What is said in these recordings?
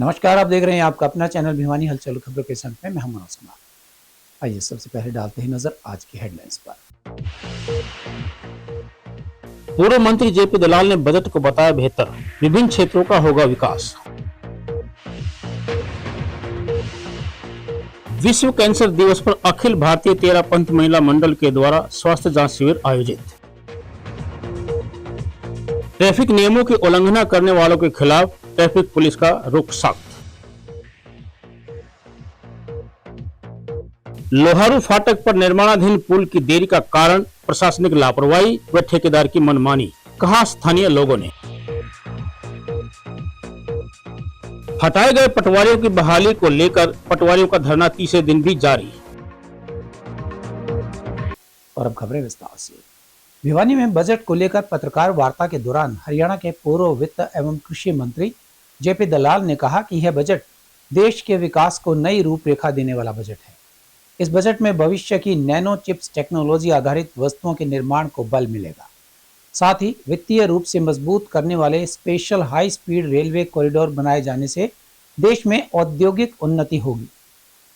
नमस्कार, आप देख रहे हैं आपका अपना चैनल भिवानी हलचल खबरों के संग में मैं हूं मनोज कुमार। आइए सबसे पहले डालते हैं नजर आज की हेडलाइंस पर। पूर्व मंत्री जेपी दलाल ने बजट को बताया बेहतर, विभिन्न क्षेत्रों का होगा विकास। विश्व कैंसर दिवस पर अखिल भारतीय तेरापंथ महिला मंडल के द्वारा स्वास्थ्य जांच शिविर आयोजित। ट्रैफिक नियमों की उल्लंघना करने वालों के खिलाफ ट्रैफिक पुलिस का रुख सख्त। लोहारू फाटक पर निर्माणाधीन पुल की देरी का कारण प्रशासनिक लापरवाही व ठेकेदार की मनमानी, कहा स्थानीय लोगों ने। हटाए गए पटवारियों की बहाली को लेकर पटवारियों का धरना तीसरे दिन भी जारी। और अब खबरें विस्तार से। भिवानी में बजट को लेकर पत्रकार वार्ता के दौरान हरियाणा के पूर्व वित्त एवं कृषि मंत्री जेपी दलाल ने कहा कि यह बजट देश के विकास को नई रूपरेखा देने वाला बजट है। इस बजट में भविष्य की नैनो चिप्स टेक्नोलॉजी आधारित वस्तुओं के निर्माण को बल मिलेगा। साथ ही वित्तीय रूप से मजबूत करने वाले special high speed railway corridor बनाए जाने से देश में औद्योगिक उन्नति होगी।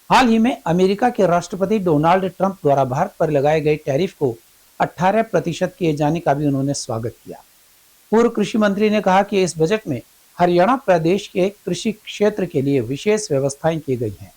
हाल ही में अमेरिका के राष्ट्रपति डोनाल्ड ट्रंप द्वारा भारत पर लगाए गए टैरिफ को 18% किए जाने का भी उन्होंने स्वागत किया। पूर्व कृषि मंत्री ने कहा कि इस बजट में हरियाणा प्रदेश के कृषि क्षेत्र के लिए विशेष व्यवस्थाएं की गई हैं।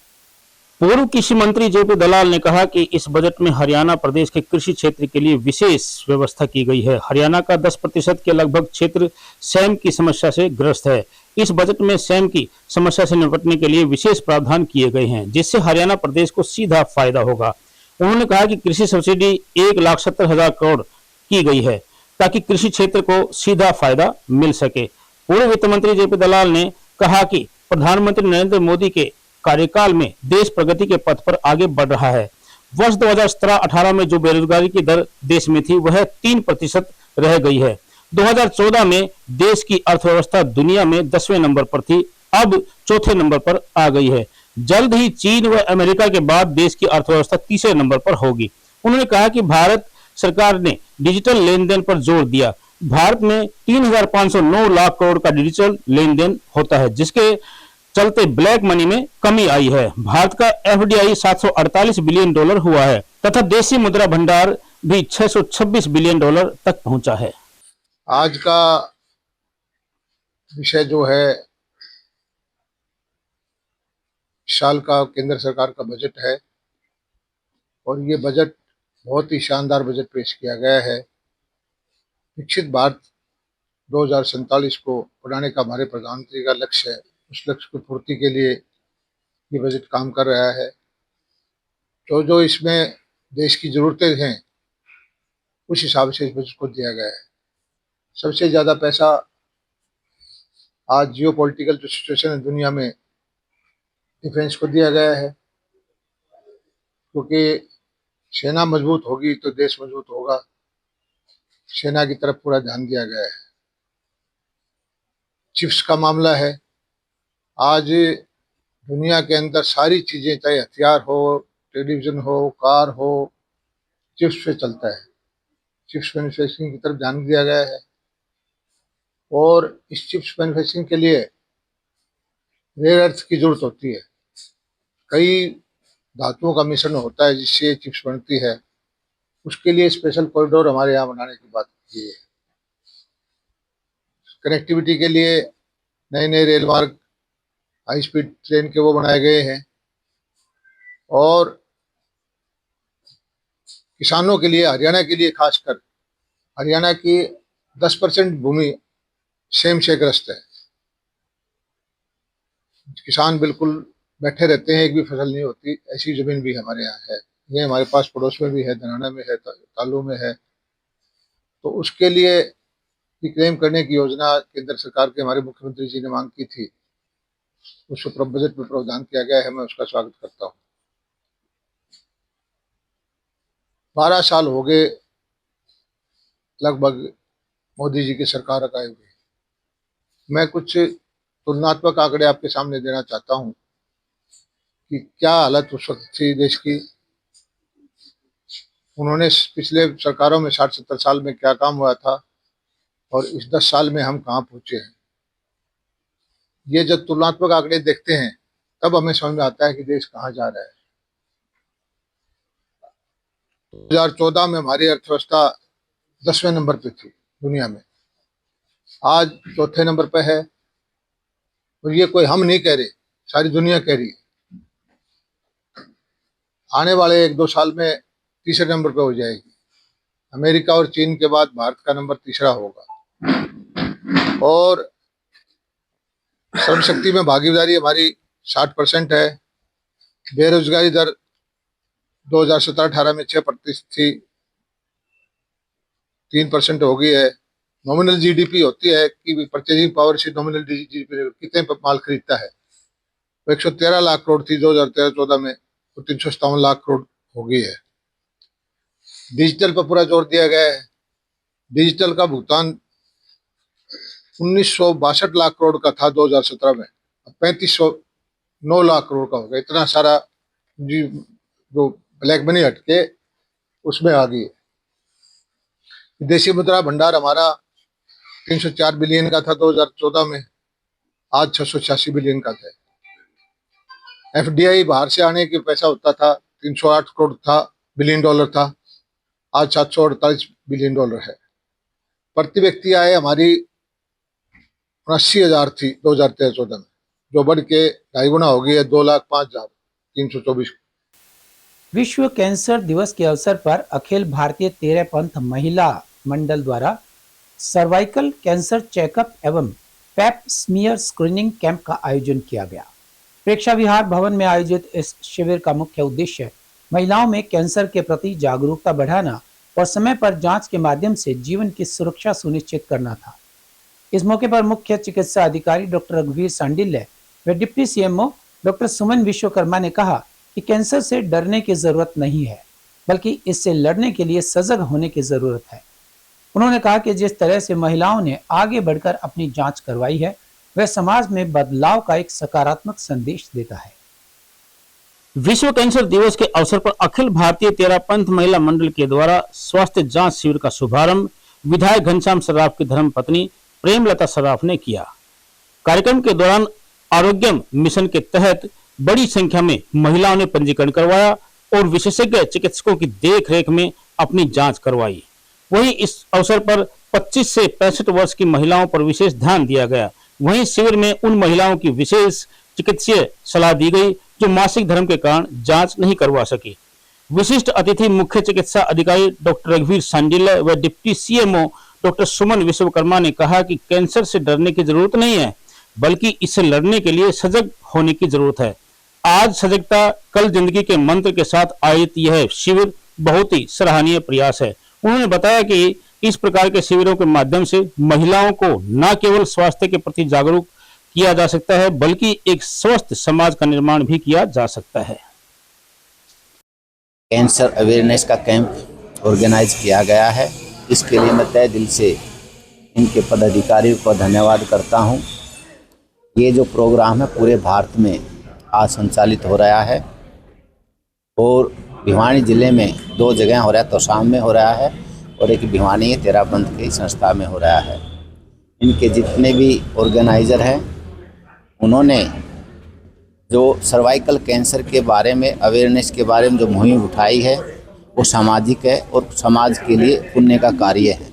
पूर्व कृषि मंत्री जेपी दलाल ने कहा कि इस बजट में हरियाणा प्रदेश के कृषि क्षेत्र के लिए विशेष व्यवस्था की गई है। हरियाणा का 10% के लगभग क्षेत्र सैम की समस्या से ग्रस्त है। इस बजट में सैम की समस्या से निपटने के लिए विशेष प्रावधान किए गए हैं, जिससे हरियाणा प्रदेश को सीधा फायदा होगा। उन्होंने कहा कि कृषि सब्सिडी 1,70,000 करोड़ की गई है ताकि कृषि क्षेत्र को सीधा फायदा मिल सके। पूर्व वित्त मंत्री जेपी दलाल ने कहा कि प्रधानमंत्री नरेंद्र मोदी के कार्यकाल में देश प्रगति के पथ पर आगे बढ़ रहा है। वर्ष 2017-18 में जो बेरोजगारी की दर देश में थी वह 3% रह गई है। 2014 में देश की अर्थव्यवस्था दुनिया में 10वें नंबर पर थी, अब चौथे नंबर पर आ गई है। जल्द ही चीन व अमेरिका के बाद देश की अर्थव्यवस्था तीसरे नंबर पर होगी। उन्होंने कहा कि भारत सरकार ने डिजिटल लेन देन पर जोर दिया। भारत में 3,509 लाख करोड़ का डिजिटल लेन देन होता है, जिसके चलते ब्लैक मनी में कमी आई है। भारत का एफडीआई 748 बिलियन डॉलर हुआ है तथा देशी मुद्रा भंडार भी 626 बिलियन डॉलर तक पहुंचा है। आज का विषय जो है साल का केंद्र सरकार का बजट है और ये बजट बहुत ही शानदार बजट पेश किया गया है। विकसित भारत 2047 को बनाने का हमारे प्रधानमंत्री का लक्ष्य है। उस लक्ष्य की पूर्ति के लिए ये बजट काम कर रहा है। जो इसमें देश की ज़रूरतें हैं उस हिसाब से इस बजट को दिया गया है। सबसे ज़्यादा पैसा आज जियो पॉलिटिकल जो सिचुएशन है दुनिया में डिफेंस को दिया गया है, क्योंकि सेना मजबूत होगी तो देश मजबूत होगा। सेना की तरफ पूरा ध्यान दिया गया है। चिप्स का मामला है, आज दुनिया के अंदर सारी चीज़ें, चाहे हथियार हो, टेलीविज़न हो, कार हो, चिप्स पे चलता है। चिप्स मैन्युफैक्चरिंग की तरफ ध्यान दिया गया है और इस चिप्स मैन्युफैक्चरिंग के लिए रेयर अर्थ की जरूरत होती है। कई धातुओं का मिश्रण होता है जिससे चिप्स बनती है। उसके लिए स्पेशल कॉरिडोर हमारे यहाँ बनाने की बात की है। कनेक्टिविटी के लिए नए नए रेल मार्ग, हाई स्पीड ट्रेन के वो बनाए गए हैं और किसानों के लिए, हरियाणा के लिए खासकर, हरियाणा की 10% भूमि सेम से ग्रस्त है। किसान बिल्कुल बैठे रहते हैं, एक भी फसल नहीं होती, ऐसी जमीन भी हमारे यहाँ है। ये हमारे पास पड़ोस में भी है, धनाना में है, तालू में है। तो उसके लिए क्लेम करने की योजना केंद्र सरकार के हमारे मुख्यमंत्री जी ने मांग की थी, उसको बजट में प्रावधान किया गया है। मैं उसका स्वागत करता हूँ। 12 साल हो गए लगभग मोदी जी की सरकार आए हुए। मैं कुछ तुलनात्मक आंकड़े आपके सामने देना चाहता हूँ कि क्या हालत उस वक्त थी देश की। उन्होंने पिछले सरकारों में 60-70 साल में क्या काम हुआ था और इस 10 साल में हम कहाँ पहुँचे हैं। ये जब तुलनात्मक आंकड़े देखते हैं तब हमें समझ में आता है कि देश कहाँ जा रहा है। 2014 में हमारी अर्थव्यवस्था 10वें नंबर पे थी दुनिया में, आज चौथे नंबर पे है। और ये कोई हम नहीं कह रहे, सारी दुनिया कह रही है। आने वाले 1-2 साल में तीसरे नंबर पे हो जाएगी। अमेरिका और चीन के बाद भारत का नंबर तीसरा होगा। और श्रम शक्ति में भागीदारी हमारी 60% है। बेरोजगारी दर 2017-18 में 6% थी, 3% हो गई है। नॉमिनल जीडीपी होती है कि परचेजिंग पावर से नॉमिनल जीडीपी कितने माल खरीदता है, तो 113 लाख करोड़ थी 2013-14 में, तो 357 लाख करोड़ हो गई है। डिजिटल पर पूरा जोर दिया गया है। डिजिटल का भुगतान 1962 लाख करोड़ का था 2017 में, अब 3509 लाख करोड़ का हो गया। इतना सारा जो ब्लैक मनी हटके उसमें आ गई है। विदेशी मुद्रा भंडार हमारा 304 बिलियन का था 2014 में, आज 686 बिलियन का था। एफडीआई बाहर से आने के पैसा होता था 308 करोड़ था, बिलियन डॉलर था, आज 748 बिलियन डॉलर है। प्रति व्यक्ति आय हमारी 79,000 थी 2013-14 में, जो बढ़ के 2.5 गुना हो गई है, 2,05,324। विश्व कैंसर दिवस के अवसर पर अखिल भारतीय तेरहपंथ महिला मंडल द्वारा सर्वाइकल कैंसर चेकअप एवं पैप स्मीयर स्क्रीनिंग कैंप का आयोजन किया गया। प्रेक्षा विहार भवन में आयोजित इस शिविर का मुख्य उद्देश्य महिलाओं में कैंसर के प्रति जागरूकता बढ़ाना और समय पर जांच के माध्यम से जीवन की सुरक्षा सुनिश्चित करना था। इस मौके पर मुख्य चिकित्सा अधिकारी डॉक्टर रघुवीर सांडिल्य व डिप्टी सीएमओ डॉक्टर सुमन विश्वकर्मा ने कहा कि कैंसर से डरने की जरूरत नहीं है, बल्कि इससे लड़ने के लिए सजग होने की जरूरत है। उन्होंने कहा कि जिस तरह से महिलाओं ने आगे बढ़कर अपनी जांच करवाई है, वह समाज में बदलाव का एक सकारात्मक संदेश देता है। विश्व कैंसर दिवस के अवसर पर अखिल भारतीय तेरहपंथ महिला मंडल के द्वारा स्वास्थ्य जांच शिविर का शुभारंभ विधायक घनश्याम सर्राफ की धर्मपत्नी प्रेमलता सर्राफ ने किया। कार्यक्रम के दौरान आरोग्यम मिशन के तहत बड़ी संख्या में महिलाओं ने पंजीकरण करवाया और विशेषज्ञ चिकित्सकों की देखरेख में अपनी जांच करवाई। वहीं इस अवसर पर 25 से 65 वर्ष की महिलाओं पर विशेष ध्यान दिया गया। वहीं शिविर में उन महिलाओं की विशेष चिकित्सीय सलाह दी गई जो मासिक धर्म के कारण जांच नहीं करवा सकी। विशिष्ट अतिथि मुख्य चिकित्सा अधिकारी डॉक्टर रघुवीर सांडिल्य व डिप्टी सीएमओ डॉक्टर सुमन विश्वकर्मा ने कहा कि कैंसर से डरने की जरूरत नहीं है, बल्कि इससे लड़ने के लिए सजग होने की जरूरत है। आज सजगता कल जिंदगी के मंत्र के साथ आयोजित यह शिविर बहुत ही सराहनीय प्रयास है। उन्होंने बताया कि इस प्रकार के शिविरों के माध्यम से महिलाओं को न केवल स्वास्थ्य के प्रति जागरूक किया जा सकता है, बल्कि एक स्वस्थ समाज का निर्माण भी किया जा सकता है। कैंसर अवेयरनेस का कैंप ऑर्गेनाइज किया गया है। इसके लिए मैं तहे दिल से इनके पदाधिकारियों को धन्यवाद करता हूं। ये जो प्रोग्राम है पूरे भारत में आज संचालित हो रहा है और भिवानी जिले में 2 जगह हो रहा है, तोशाम में हो रहा है और एक भिवानी तेरहपंथ की संस्था में हो रहा है। इनके जितने भी ऑर्गेनाइज़र हैं उन्होंने जो सर्वाइकल कैंसर के बारे में अवेयरनेस के बारे में जो मुहिम उठाई है वो सामाजिक है और समाज के लिए पुण्य का कार्य है।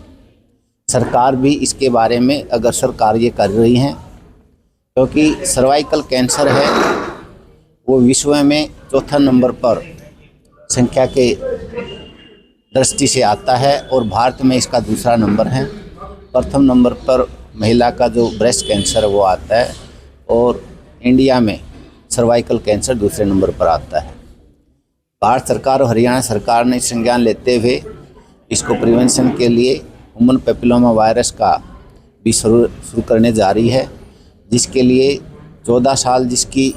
सरकार भी इसके बारे में अग्रसर कार्य कर रही हैं, क्योंकि सर्वाइकल कैंसर है वो विश्व में 4था नंबर पर संख्या के दृष्टि से आता है और भारत में इसका 2रा नंबर है। प्रथम नंबर पर महिला का जो ब्रेस्ट कैंसर वो आता है और इंडिया में सर्वाइकल कैंसर 2रे नंबर पर आता है। भारत सरकार और हरियाणा सरकार ने संज्ञान लेते हुए इसको प्रिवेंशन के लिए ह्यूमन पैपिलोमा वायरस का भी शुरू करने जा रही है, जिसके लिए 14 साल जिसकी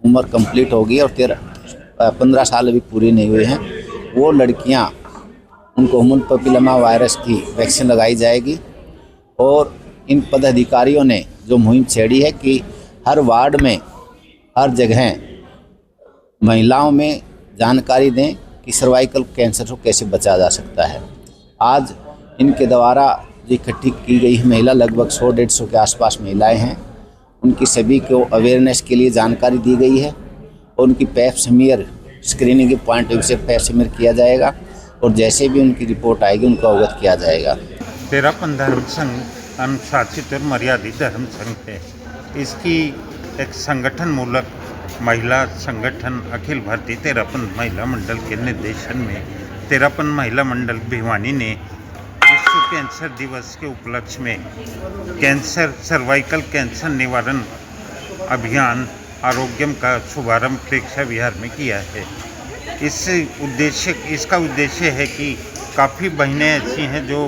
उम्र कंप्लीट होगी और 15 साल अभी पूरी नहीं हुए हैं, वो लड़कियां उनको ह्यूमन पैपिलोमा वायरस की वैक्सीन लगाई जाएगी। और इन पदाधिकारियों ने जो मुहिम छेड़ी है कि हर वार्ड में हर जगह महिलाओं में जानकारी दें कि सर्वाइकल कैंसर को कैसे बचा जा सकता है। आज इनके द्वारा जो इकट्ठी की गई महिला लगभग 100-150 के आसपास महिलाएं हैं, उनकी सभी को अवेयरनेस के लिए जानकारी दी गई है और उनकी पैप स्मीयर स्क्रीनिंग के पॉइंट ऑफ व्यू से पैप स्मीयर किया जाएगा और जैसे भी उनकी रिपोर्ट आएगी उनको अवगत किया जाएगा। तेरापन धर्म संघ अनुशासित और मर्यादित धर्म संघ है। इसकी एक संगठन मूलक महिला संगठन अखिल भारतीय तेरापन महिला मंडल के निर्देशन में तेरापन महिला मंडल भिवानी ने विश्व कैंसर दिवस के उपलक्ष्य में कैंसर सर्वाइकल कैंसर निवारण अभियान आरोग्यम का शुभारंभ प्रेक्षा विहार में किया है। इसका उद्देश्य है कि काफ़ी बहनें ऐसी हैं जो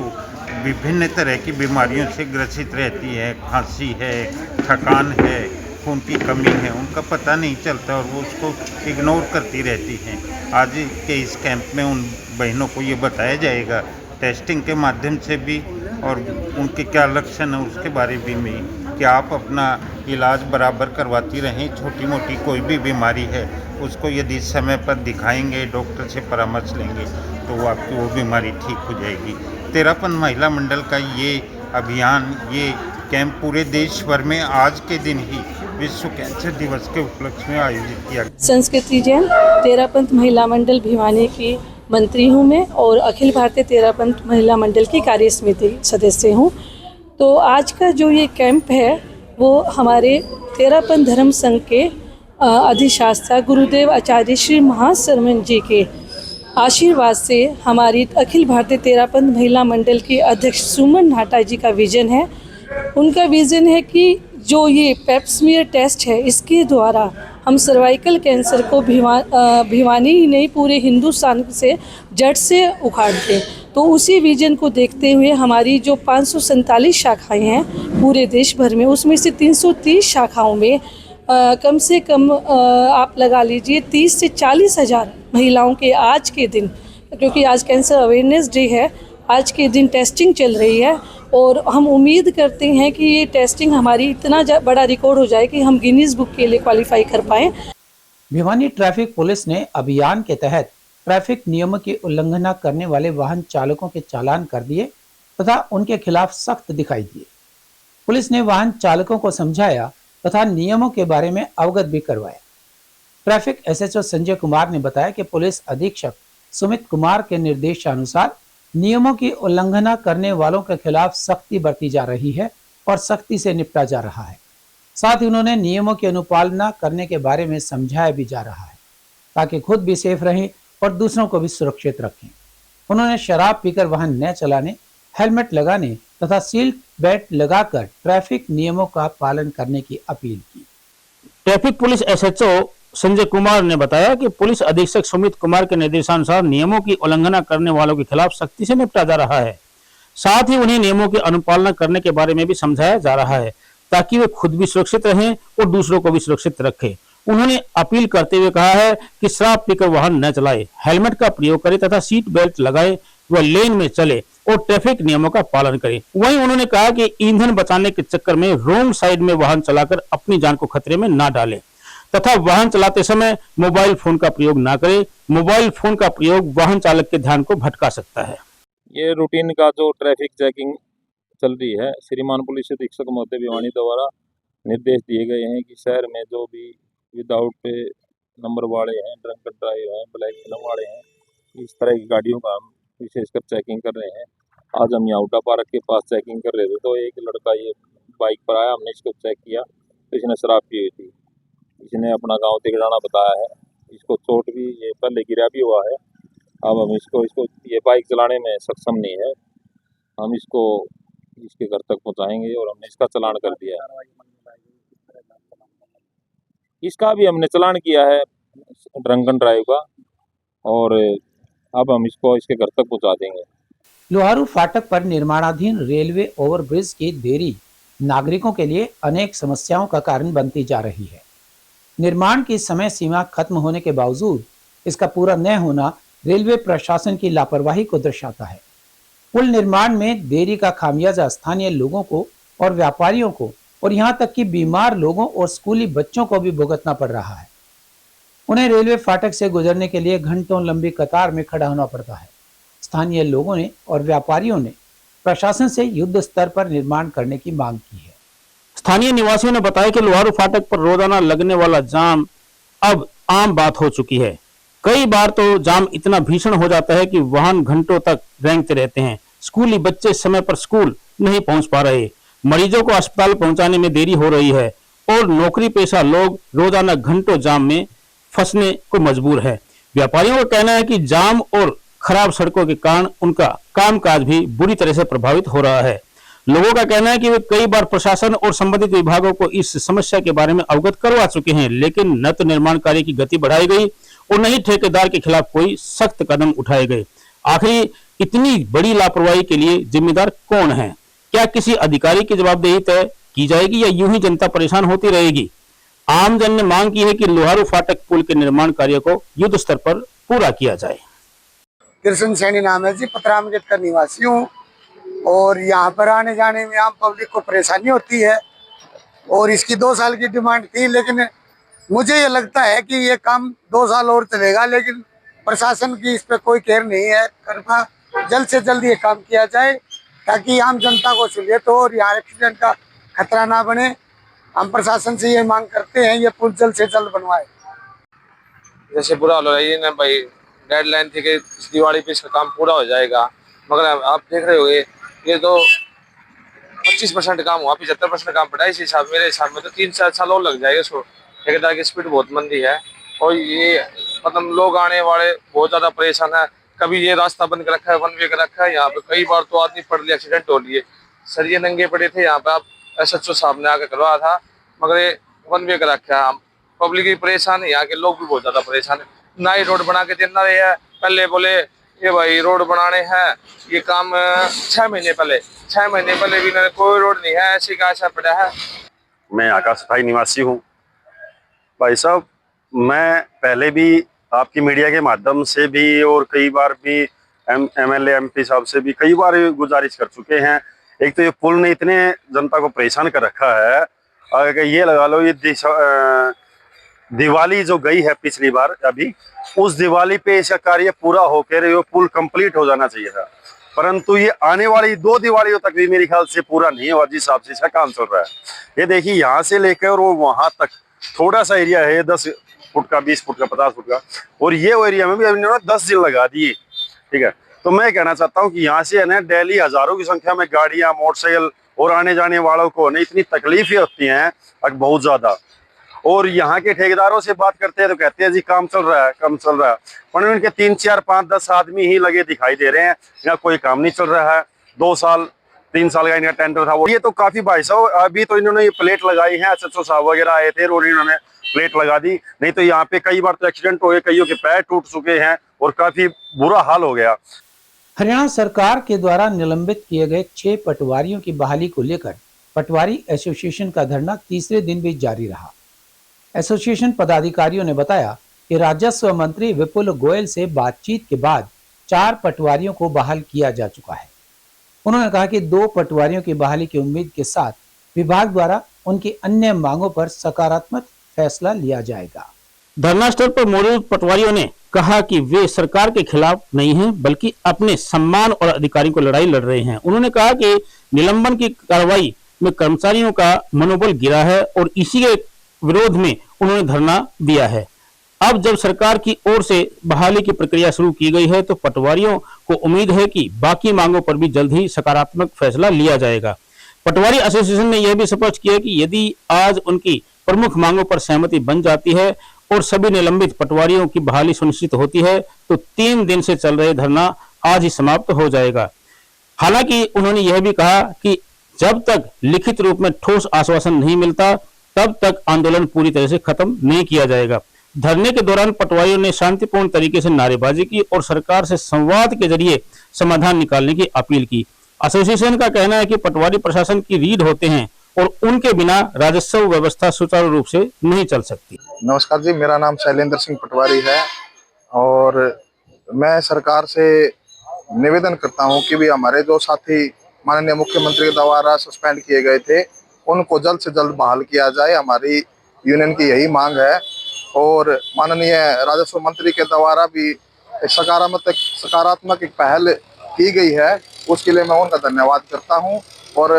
विभिन्न तरह की बीमारियों से ग्रसित रहती है, खांसी है, थकान है, खून की कमी है, उनका पता नहीं चलता और वो उसको इग्नोर करती रहती हैं। आज के इस कैंप में उन बहनों को ये बताया जाएगा टेस्टिंग के माध्यम से भी और उनके क्या लक्षण है उसके बारे में कि आप अपना इलाज बराबर करवाती रहें। छोटी मोटी कोई भी बीमारी है उसको यदि समय पर दिखाएंगे, डॉक्टर से परामर्श लेंगे तो वो आपकी वो बीमारी ठीक हो जाएगी। तेरापन महिला मंडल का ये अभियान, ये कैंप पूरे देश भर में आज के दिन ही विश्व कैंसर दिवस के उपलक्ष्य में आयोजित किया गया। संस्कृति जैन तेरापंथ महिला मंडल भिवानी की मंत्री हूँ मैं और अखिल भारतीय तेरापंथ महिला मंडल की कार्य समिति सदस्य हूँ। तो आज का जो ये कैंप है वो हमारे तेरापंथ धर्म संघ के अधिशास्ता गुरुदेव आचार्य श्री महाशरमन जी के आशीर्वाद से हमारी अखिल भारतीय तेरापंथ महिला मंडल की अध्यक्ष सुमन नाटा जी का विजन है। उनका विजन है कि जो ये पेप स्मीयर टेस्ट है इसके द्वारा हम सर्वाइकल कैंसर को भिवानी ही नहीं पूरे हिंदुस्तान से जड़ से उखाड़ दें। तो उसी विजन को देखते हुए हमारी जो 547 शाखाएं हैं पूरे देश भर में, उसमें से 330 शाखाओं में कम से कम आप लगा लीजिए 30 से 40 हज़ार महिलाओं के आज के दिन, क्योंकि आज कैंसर अवेयरनेस डे है, आज के दिन टेस्टिंग चल रही है और हम उम्मीद करते हैं कि ये टेस्टिंग हमारी इतना बड़ा रिकॉर्ड हो जाए कि हम गिनीज बुक के लिए क्वालिफाई कर पाएँ। भिवानी ट्रैफिक पुलिस ने अभियान के तहत ट्रैफिक नियमों की उल्लंघना करने वाले वाहन चालकों के चालान कर दिए तथा उनके खिलाफ सख्त दिखाई दिए। पुलिस ने वाहन चालकों को समझाया तथा नियमों के बारे में अवगत भी करवाया। ट्रैफिक एसएचओ संजय कुमार ने बताया कि पुलिस अधीक्षक सुमित कुमार के निर्देशानुसार नियमों की उल्लंघना करने वालों के खिलाफ सख्ती बरती जा रही है और सख्ती से निपटा जा रहा है। साथ ही उन्होंने नियमों की अनुपालना करने के बारे में समझाया भी जा रहा है ताकि खुद भी सेफ रहें और दूसरों को भी सुरक्षित रखें। उन्होंने शराब पीकर वाहन न चलाने, हेलमेट लगाने तथा सीट बेल्ट लगाकर ट्रैफिक नियमों का पालन करने की अपील की। Traffic police SHO Sanjay Kumar ने बताया कि पुलिस अधीक्षक सुमित कुमार के निर्देशानुसार नियमों की उल्लंघना करने वालों के खिलाफ सख्ती से निपटा जा रहा है। साथ ही उन्हें नियमों की अनुपालना करने के बारे में भी समझाया जा रहा है ताकि वे खुद भी सुरक्षित रहें और दूसरों को भी सुरक्षित रखें। उन्होंने अपील करते हुए कहा है कि शराब पीकर वाहन न चलाए, हेलमेट का प्रयोग करें तथा सीट बेल्ट लगाए व लेन में चले और ट्रैफिक नियमों का पालन करें। वहीं उन्होंने कहा कि ईंधन बचाने के चक्कर में रोंग साइड में वाहन चलाकर अपनी जान को खतरे में न डालें तथा वाहन चलाते समय मोबाइल फोन का प्रयोग न करें। मोबाइल फोन का प्रयोग वाहन चालक के ध्यान को भटका सकता है। ये रूटीन का जो ट्रैफिक चेकिंग चल रही है, श्रीमान पुलिस अधीक्षक महोदय भिवानी द्वारा निर्देश दिए गए हैं कि शहर में जो भी विदाउट नंबर वाले हैं, ड्रंक ड्राइव हैं, ब्लैक फिल्म वाले हैं, इस तरह की गाड़ियों का हम विशेषकर चेकिंग कर रहे हैं। आज हम यहाँ उल्टा पार्क के पास चेकिंग कर रहे थे तो एक लड़का ये बाइक पर आया, हमने इसको चेक किया तो इसने शराब पी हुई थी। इसने अपना गांव तिगड़ाना बताया है, इसको चोट भी, ये पहले गिरा भी हुआ है। अब हम इसको ये बाइक चलाने में सक्षम नहीं है, हम इसको इसके घर तक पहुंचाएंगे और हमने इसका चालान कर दिया है। इसका भी हमने चालान किया है ड्रंकन ड्राइव का और अब हम इसको इसके घर तक पहुंचा देंगे। लोहारू फाटक पर निर्माणाधीन रेलवे ओवरब्रिज की देरी नागरिकों के लिए अनेक समस्याओं का कारण बनती जा रही है। निर्माण की समय सीमा खत्म होने के बावजूद इसका पूरा न होना रेलवे प्रशासन की लापरवाही को दर्शाता है। पुल निर्माण में देरी का खामियाजा स्थानीय लोगों को और व्यापारियों को और यहां तक कि बीमार लोगों और स्कूली बच्चों को भी भुगतना पड़ रहा है। उन्हें रेलवे फाटक से गुजरने के लिए घंटों लंबी कतार में खड़ा होना पड़ता है। स्थानीय लोगों ने और व्यापारियों ने प्रशासन से युद्ध स्तर पर निर्माण करने की मांग की है। स्थानीय निवासियों ने बताया कि लोहारू फाटक पर रोजाना लगने वाला जाम अब आम बात हो चुकी है। कई बार तो जाम इतना भीषण हो जाता है कि वाहन घंटों तक रेंगते रहते हैं। स्कूली बच्चे समय पर स्कूल नहीं पहुंच पा रहे, मरीजों को अस्पताल पहुंचाने में देरी हो रही है और नौकरी पेशा लोग रोजाना घंटों जाम में फंसने को मजबूर है। व्यापारियों का कहना है कि जाम और खराब सड़कों के कारण उनका कामकाज भी बुरी तरह से प्रभावित हो रहा है। लोगों का कहना है कि वे कई बार प्रशासन और संबंधित विभागों को इस समस्या के बारे में अवगत करवा चुके हैं, लेकिन न तो निर्माण कार्य की गति बढ़ाई गई और न ही ठेकेदार के खिलाफ कोई सख्त कदम उठाए गए। आखिर इतनी बड़ी लापरवाही के लिए जिम्मेदार कौन है? क्या किसी अधिकारी की जवाबदेही तय की जाएगी या यूं ही जनता परेशान होती रहेगी? आमजन ने मांग की है कि लोहारू फाटक पुल के निर्माण कार्य को युद्ध स्तर पर पूरा किया जाए। कृष्ण सैनी नाम है जी, पतराम गेट का निवासी हूँ और यहाँ पर आने जाने में आम पब्लिक को परेशानी होती है और इसकी 2 साल की डिमांड थी, लेकिन मुझे ये लगता है कि ये काम 2 साल और चलेगा, लेकिन प्रशासन की इस पर कोई केयर नहीं है। कृपया जल्द से जल्द ये काम किया जाए ताकि आम जनता को सहूलियत हो और यहाँ एक्सीडेंट का खतरा ना बने। हम प्रशासन से ये मांग करते हैं ये पुल जल्द से जल्द बनवाए। जैसे बुरा हाल हो रहा है ये ना भाई, डेडलाइन थी कि इस दिवाली पे इसका काम पूरा हो जाएगा, मगर आप देख रहे होंगे ये तो 25% काम हुआ, 75% काम पड़ा। इस हिसाब मेरे हिसाब में तो 3-4 साल और लग जाएगा इसको। ठेकेदार की स्पीड बहुत मंदी है और ये मतलब लोग आने वाले बहुत ज़्यादा परेशान है। कभी ये रास्ता बंद कर रखा है, वन वे कर रखा है, यहाँ पे कई बार तो आदमी पड़ लिया, एक्सीडेंट हो लिए। सर ये नंगे पड़े थे यहाँ पे, आप SHO साहब ने आकर करवाया था, मगर ये वन वे कर रखा है। पब्लिक भी परेशान है, यहाँ के लोग भी बहुत ज़्यादा परेशान है। ना ही रोड बना के देना रहे है, पहले बोले ये भाई रोड बनाने हैं, ये काम 6 महीने पहले भी कोई रोड नहीं है, ऐसे का ऐसा पड़ा है। मैं यहाँ का स्थायी निवासी हूँ। भाई साहब, मैं पहले भी आपकी मीडिया के माध्यम से भी और कई बार भी MLA MP साहब से भी कई बार गुजारिश कर चुके हैं। एक तो ये पुल ने इतने जनता को परेशान कर रखा है, अगर ये लगा लो ये दिवाली जो गई है पिछली बार, अभी उस दिवाली पे इसका कार्य पूरा होकर ये पुल कंप्लीट हो जाना चाहिए था, परंतु ये आने वाली 2 दिवालियों तक भी मेरे ख्याल से पूरा नहीं हुआ जिस हिसाब से इसका काम चल रहा है। ये देखिए यहाँ से लेकर वो वहां तक थोड़ा सा एरिया है, 10 फुट का, 20 फुट का, 50 फुट का, और ये एरिया में भी इन्होंने 10 दिन लगा दिए। ठीक है, तो मैं कहना चाहता हूँ कि यहाँ से है ना डेली हजारों की संख्या में गाड़ियां, मोटरसाइकिल और आने जाने वालों को ना इतनी तकलीफें होती हैं बहुत ज्यादा। और यहाँ के ठेकेदारों से बात करते हैं तो कहते हैं जी काम चल रहा है, पर इनके 3, 4, 5, 10 आदमी ही लगे दिखाई दे रहे हैं, यहाँ कोई काम नहीं चल रहा है। 2 साल 3 साल का इनका टेंडर था वो, ये तो काफी भाई साहब अभी तो इन्होंने ये प्लेट लगाई है, SHO साहब वगैरह आए थे और इन्होंने प्लेट लगा दी, नहीं तो यहाँ पे कई बार तो एक्सीडेंट हो गए, कईयों के पैर टूट चुके हैं और काफी बुरा हाल हो गया। हरियाणा सरकार के द्वारा निलंबित किए गए 6 पटवारियों की बहाली को लेकर पटवारी एसोसिएशन का धरना तीसरे दिन भी जारी रहा। एसोसिएशन पदाधिकारियों ने बताया कि राजस्व मंत्री विपुल गोयल से बातचीत के बाद 4 पटवारियों को बहाल किया जा चुका है। उन्होंने कहा कि 2 पटवारियों की बहाली की उम्मीद के साथ विभाग द्वारा उनकी अन्य मांगों पर सकारात्मक फैसला लिया जाएगा। धरना स्थल पर मौजूद पटवारियों ने कहा कि वे सरकार के खिलाफ नहीं हैं, बल्कि अपने सम्मान और अधिकारियों को लड़ाई लड़ रहे हैं। उन्होंने कहा कि निलंबन की कार्रवाई में कर्मचारियों का मनोबल गिरा है और इसी के विरोध में उन्होंने धरना दिया है। अब जब सरकार की ओर से बहाली की प्रक्रिया शुरू की गई है तो पटवारियों को उम्मीद है कि बाकी मांगों पर भी जल्द ही सकारात्मक फैसला लिया जाएगा। पटवारी एसोसिएशन ने यह भी स्पष्ट किया कि यदि आज उनकी प्रमुख मांगों पर सहमति बन जाती है और सभी निलंबित पटवारियों की बहाली सुनिश्चित होती है तो 3 दिन से चल रहे धरना आज ही समाप्त हो जाएगा। हालांकि उन्होंने यह भी कहा कि जब तक लिखित रूप में ठोस आश्वासन नहीं मिलता तब तक आंदोलन पूरी तरह से खत्म नहीं किया जाएगा। धरने के दौरान पटवारियों ने शांतिपूर्ण तरीके से नारेबाजी की और सरकार से संवाद के जरिए समाधान निकालने की अपील की। एसोसिएशन का कहना है कि पटवारी प्रशासन की रीढ़ होते हैं और उनके बिना राजस्व व्यवस्था सुचारू रूप से नहीं चल सकती। नमस्कार जी, मेरा नाम शैलेंद्र सिंह पटवारी है और मैं सरकार से निवेदन करता हूं कि भी हमारे जो साथी माननीय मुख्यमंत्री के द्वारा सस्पेंड किए गए थे उनको जल्द से जल्द बहाल किया जाए। हमारी यूनियन की यही मांग है और माननीय राजस्व मंत्री के द्वारा भी सकारात्मक एक पहल की गई है, उसके लिए मैं उनका धन्यवाद करता हूं। और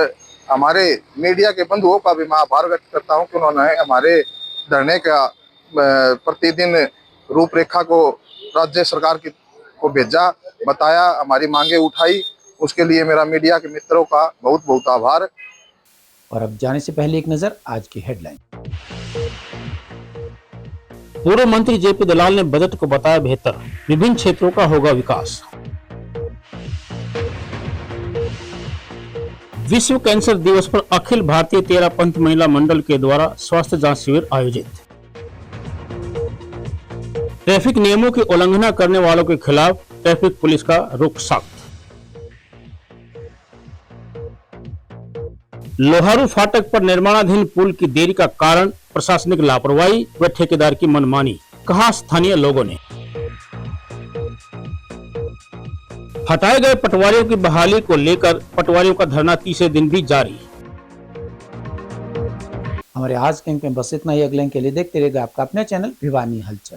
हमारे मीडिया के बंधुओं का भी मैं आभार व्यक्त करता हूं कि उन्होंने हमारे धरने का प्रतिदिन रूपरेखा को राज्य सरकार को भेजा, बताया, हमारी मांगे उठाई। उसके लिए मेरा मीडिया के मित्रों का बहुत बहुत आभार। और अब जाने से पहले एक नजर आज की हेडलाइन। पूर्व मंत्री जेपी दलाल ने बजट को बताया बेहतर, विभिन्न क्षेत्रों का होगा विकास। विश्व कैंसर दिवस पर अखिल भारतीय तेरापंथ महिला मंडल के द्वारा स्वास्थ्य जांच शिविर आयोजित। ट्रैफिक नियमों की उल्लंघना करने वालों के खिलाफ ट्रैफिक पुलिस का रुख सख्त। लोहारू फाटक पर निर्माणाधीन पुल की देरी का कारण प्रशासनिक लापरवाही व ठेकेदार की मनमानी, कहा स्थानीय लोगों ने। हटाए गए पटवारियों की बहाली को लेकर पटवारियों का धरना तीसरे दिन भी जारी। हमारे आज के अंक में बस इतना ही। अगले अंक के लिए देखते रहिएगा आपका अपना चैनल भिवानी हलचल।